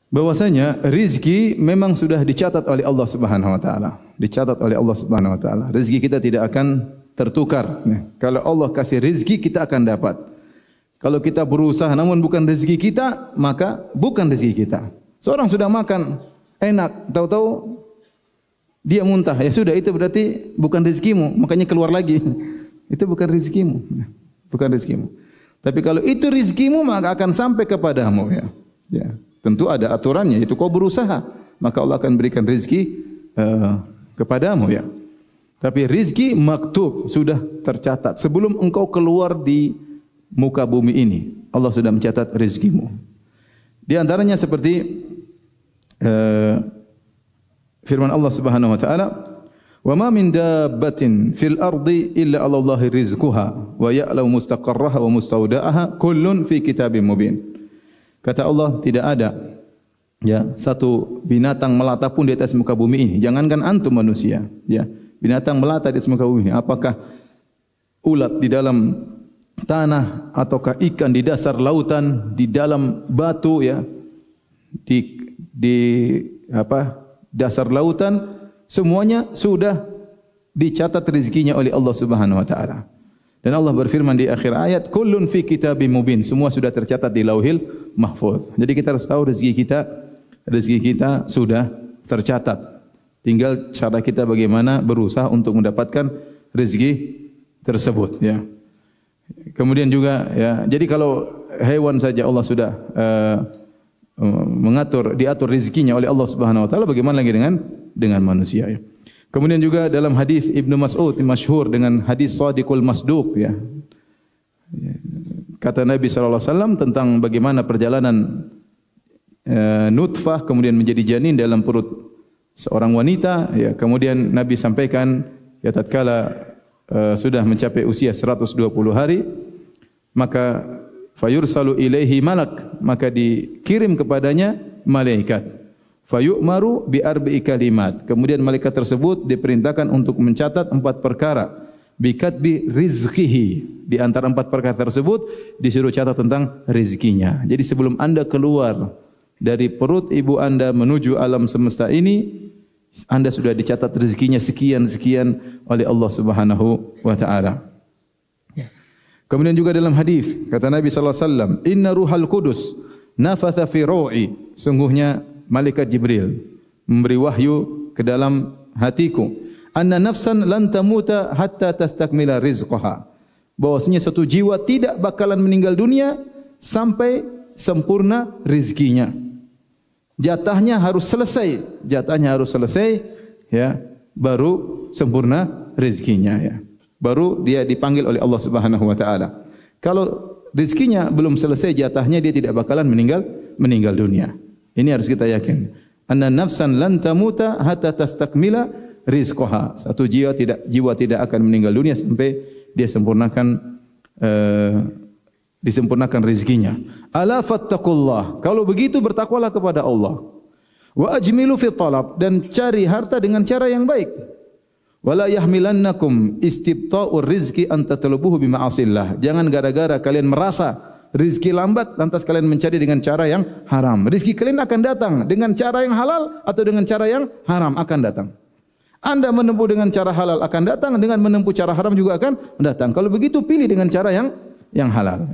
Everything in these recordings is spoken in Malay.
bahwasanya rizki memang sudah dicatat oleh Allah Subhanahu wa taala. Dicatat oleh Allah Subhanahu wa taala. Rizki kita tidak akan tertukar. Kalau Allah kasih rizki, kita akan dapat. Kalau kita berusaha namun bukan rezeki kita, maka bukan rezeki kita. Seorang sudah makan enak, tahu-tahu dia muntah. Ya sudah, itu berarti bukan rezekimu, makanya keluar lagi. Itu bukan rezekimu. Bukan rezekimu. Tapi kalau itu rezekimu, maka akan sampai kepadamu. Ya. Tentu ada aturannya, itu kau berusaha, maka Allah akan berikan rezeki kepadamu. Ya. Tapi rezeki maktub, sudah tercatat. Sebelum engkau keluar di muka bumi ini, Allah sudah mencatat rezekimu. Di antaranya seperti firman Allah Subhanahu wa taala, "Wa ma min dabbatin fil ardi illa 'ala Allahi rizquha wa ya'lamu mustaqarraha wa mustawda'aha kullun fi kitabim mubin." Kata Allah, tidak ada satu binatang melata pun di atas muka bumi ini. Jangankan antum manusia, binatang melata di atas muka bumi ini. Apakah ulat di dalam tanah ataukah ikan di dasar lautan, di dalam batu, di dasar lautan, semuanya sudah dicatat rezekinya oleh Allah Subhanahu wa taala. Dan Allah berfirman di akhir ayat, kullun fi kitabim mubin, semua sudah tercatat di Lauhil Mahfuz. Jadi kita harus tahu rezeki kita sudah tercatat. Tinggal cara kita bagaimana berusaha untuk mendapatkan rezeki tersebut, Kemudian juga, jadi kalau hewan saja Allah sudah diatur rezekinya oleh Allah Subhanahu wa taala, bagaimana lagi dengan manusia, Kemudian juga dalam hadis Ibnu Mas'ud masyhur dengan hadis Shadiqul Masduq, Kata Nabi sallallahu alaihi wasallam tentang bagaimana perjalanan nutfah kemudian menjadi janin dalam perut seorang wanita, Kemudian Nabi sampaikan, tatkala sudah mencapai usia 120 hari, maka fayursalu ilaihi malak, maka dikirim kepadanya malaikat. Fayu'maru bi arba'i kalimat. Kemudian malaikat tersebut diperintahkan untuk mencatat 4 perkara. Bikatbi rizqihi. Di antara 4 perkara tersebut disuruh catat tentang rezekinya. Jadi sebelum Anda keluar dari perut ibu Anda menuju alam semesta ini, Anda sudah dicatat rezekinya sekian-sekian oleh Allah Subhanahu wa taala. Kemudian juga dalam hadis kata Nabi sallallahu alaihi wasallam, "Inna ruhal qudus nafatha fi ru'i." Sungguhnya malaikat Jibril memberi wahyu ke dalam hatiku, "Anna nafsan lan tamuta hatta tastakmila rizqaha." Bahwasanya satu jiwa tidak bakalan meninggal dunia sampai sempurna rezekinya. Jatahnya harus selesai, baru sempurna rezekinya, Baru dia dipanggil oleh Allah Subhanahu wa taala. Kalau rezekinya belum selesai jatahnya, dia tidak bakalan meninggal dunia. Ini harus kita yakin. Anna nafsan lan tamuta hatta tastakmila rizqaha. Satu jiwa tidak akan meninggal dunia sampai dia disempurnakan rezekinya. Ala fattaqullah. Kalau begitu bertakwalah kepada Allah. Wa ajmilu fi talab, dan cari harta dengan cara yang baik. Wala yahmilannakum istibta'ur rizqi an tatlubuhu bima'asillah. Jangan gara-gara kalian merasa rezeki lambat lantas kalian mencari dengan cara yang haram. Rezeki kalian akan datang dengan cara yang halal atau dengan cara yang haram akan datang. Anda menempuh dengan cara halal akan datang, dengan menempuh cara haram juga akan datang. Kalau begitu pilih dengan cara yang halal,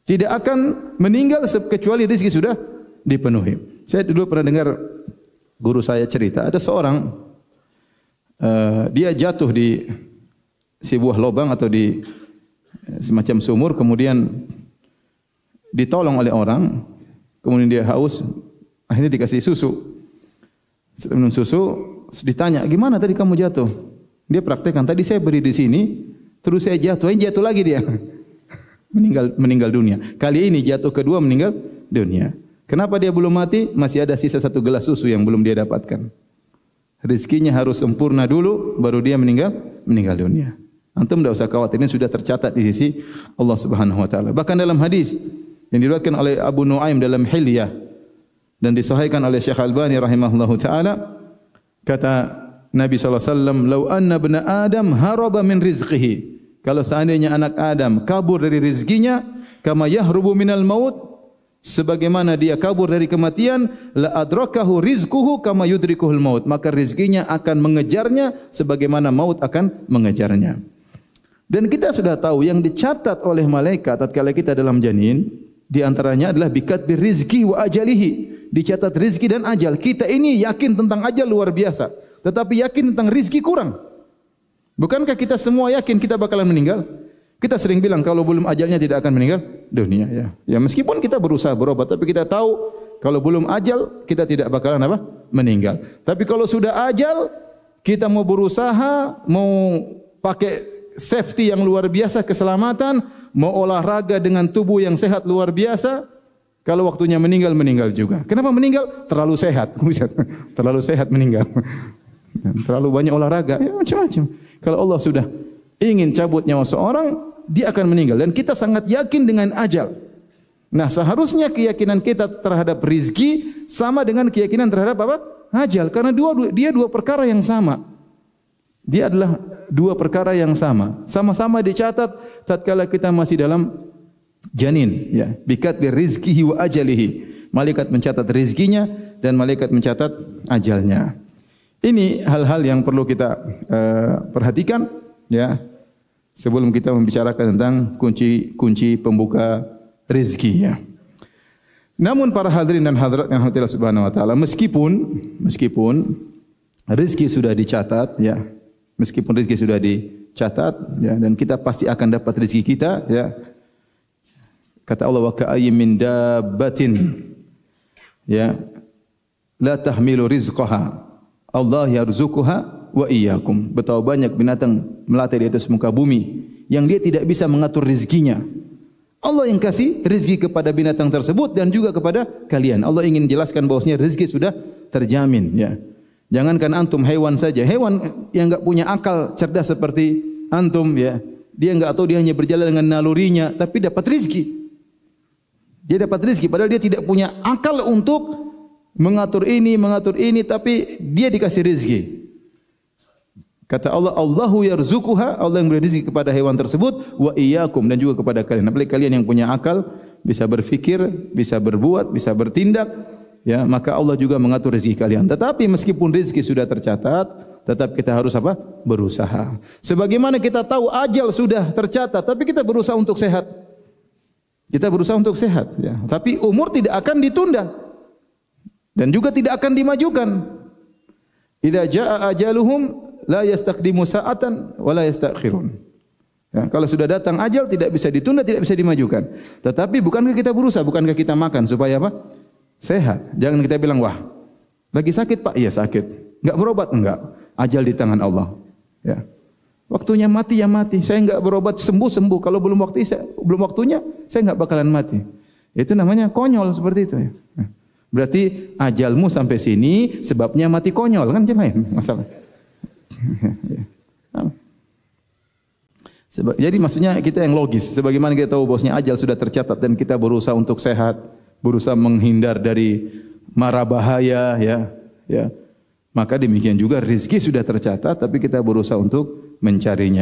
Tidak akan meninggal kecuali rezeki sudah dipenuhi. Saya dulu pernah dengar guru saya cerita, ada seorang dia jatuh di sebuah lubang atau di semacam sumur, kemudian ditolong oleh orang, kemudian dia haus, akhirnya dikasih susu. Setelah minum susu, ditanya, "Gimana tadi kamu jatuh?" Dia praktekkan, "Tadi saya beri di sini, terus saya jatuh lagi dia." meninggal dunia. Kali ini jatuh kedua meninggal dunia. Kenapa dia belum mati? Masih ada sisa 1 gelas susu yang belum dia dapatkan. Rezekinya harus sempurna dulu, baru dia meninggal dunia. Antum tidak usah khawatir, ini sudah tercatat di sisi Allah Subhanahu wa taala. Bahkan dalam hadis yang diriwayatkan oleh Abu Nuaim dalam Hilyah dan disahihkan oleh Syekh Albani rahimahullahu taala, kata Nabi sallallahu alaihi wasallam, "Lau anna ibna Adam haraba min rizqihi." Kalau seandainya anak Adam kabur dari rezekinya, kama yahrubu minal maut, sebagaimana dia kabur dari kematian, la adrakahu rizquhu kama yudrikuhul maut, maka rizkinya akan mengejarnya sebagaimana maut akan mengejarnya. Dan kita sudah tahu yang dicatat oleh malaikat tatkala kita dalam janin, di antaranya adalah bikatbi rizki wa ajalihi, dicatat rizki dan ajal. Kita ini yakin tentang ajal luar biasa, tetapi yakin tentang rizki kurang. Bukankah kita semua yakin kita bakalan meninggal? Kita sering bilang kalau belum ajalnya tidak akan meninggal dunia. Ya meskipun kita berusaha berobat, tapi kita tahu kalau belum ajal kita tidak bakalan apa? Meninggal. Tapi kalau sudah ajal, kita mau berusaha, mau pakai safety yang luar biasa, keselamatan, mau olahraga dengan tubuh yang sehat luar biasa, kalau waktunya meninggal, meninggal juga. Kenapa meninggal? Terlalu sehat. Terlalu sehat meninggal. Terlalu banyak olahraga, ya macam-macam. Kalau Allah sudah ingin cabut nyawa seorang, dia akan meninggal. Dan kita sangat yakin dengan ajal. Nah, seharusnya keyakinan kita terhadap rizki sama dengan keyakinan terhadap apa? Ajal. Karena dia dua perkara yang sama. Dia adalah dua perkara yang sama. Sama-sama dicatat tatkala kita masih dalam janin. Ya, bikat rizkihi wa ajalihi. Malaikat mencatat rizkinya dan malaikat mencatat ajalnya. Ini hal-hal yang perlu kita perhatikan, ya, sebelum kita membicarakan tentang kunci pembuka rezeki, ya. Namun para hadirin dan hadirat yang Allah Subhanahu wa taala, meskipun rezeki sudah dicatat, ya, meskipun rezeki sudah dicatat, ya, dan kita pasti akan dapat rezeki kita, ya. Kata Allah, wa ka'ayyin min dabbatin, ya, la tahmilu rizqaha Allah yarzuquha wa iyyakum. Betapa banyak binatang melata di atas muka bumi yang dia tidak bisa mengatur rezekinya. Allah yang kasih rezeki kepada binatang tersebut dan juga kepada kalian. Allah ingin jelaskan bahwasanya rezeki sudah terjamin, ya. Jangankan antum, hewan saja. Hewan yang enggak punya akal cerdas seperti antum, ya. Dia enggak tahu, dia hanya berjalan dengan nalurinya tapi dapat rezeki. Dia dapat rezeki padahal dia tidak punya akal untuk mengatur ini, tapi dia dikasih rezeki. Kata Allah, Allahu yarzuquha, Allah yang beri rezeki kepada hewan tersebut, wa iyyakum, dan juga kepada kalian. Apalagi kalian yang punya akal, bisa berfikir, bisa berbuat, bisa bertindak, ya, maka Allah juga mengatur rezeki kalian. Tetapi meskipun rezeki sudah tercatat, tetap kita harus apa? Berusaha. Sebagaimana kita tahu ajal sudah tercatat, tapi kita berusaha untuk sehat. Kita berusaha untuk sehat, ya. Tapi umur tidak akan ditunda. Dan juga tidak akan dimajukan. Idza jaa ajaluhum la yastaqdimu sa'atan wa la yastakhirun. Ya, kalau sudah datang ajal tidak bisa ditunda, tidak bisa dimajukan. Tetapi bukankah kita berusaha, bukankah kita makan supaya apa? Sehat. Jangan kita bilang, wah, lagi sakit Pak? Iya sakit. Enggak berobat? Enggak. Ajal di tangan Allah. Ya. Waktunya mati ya mati. Saya enggak berobat sembuh. Kalau belum waktunya, saya enggak bakalan mati. Itu namanya konyol seperti itu, ya. Berarti ajalmu sampai sini sebabnya mati konyol, kan jangan masalah. Jadi maksudnya kita yang logis. Sebagaimana kita tahu bahwasanya ajal sudah tercatat dan kita berusaha untuk sehat, berusaha menghindar dari mara bahaya, ya. Maka demikian juga rezeki sudah tercatat tapi kita berusaha untuk mencarinya.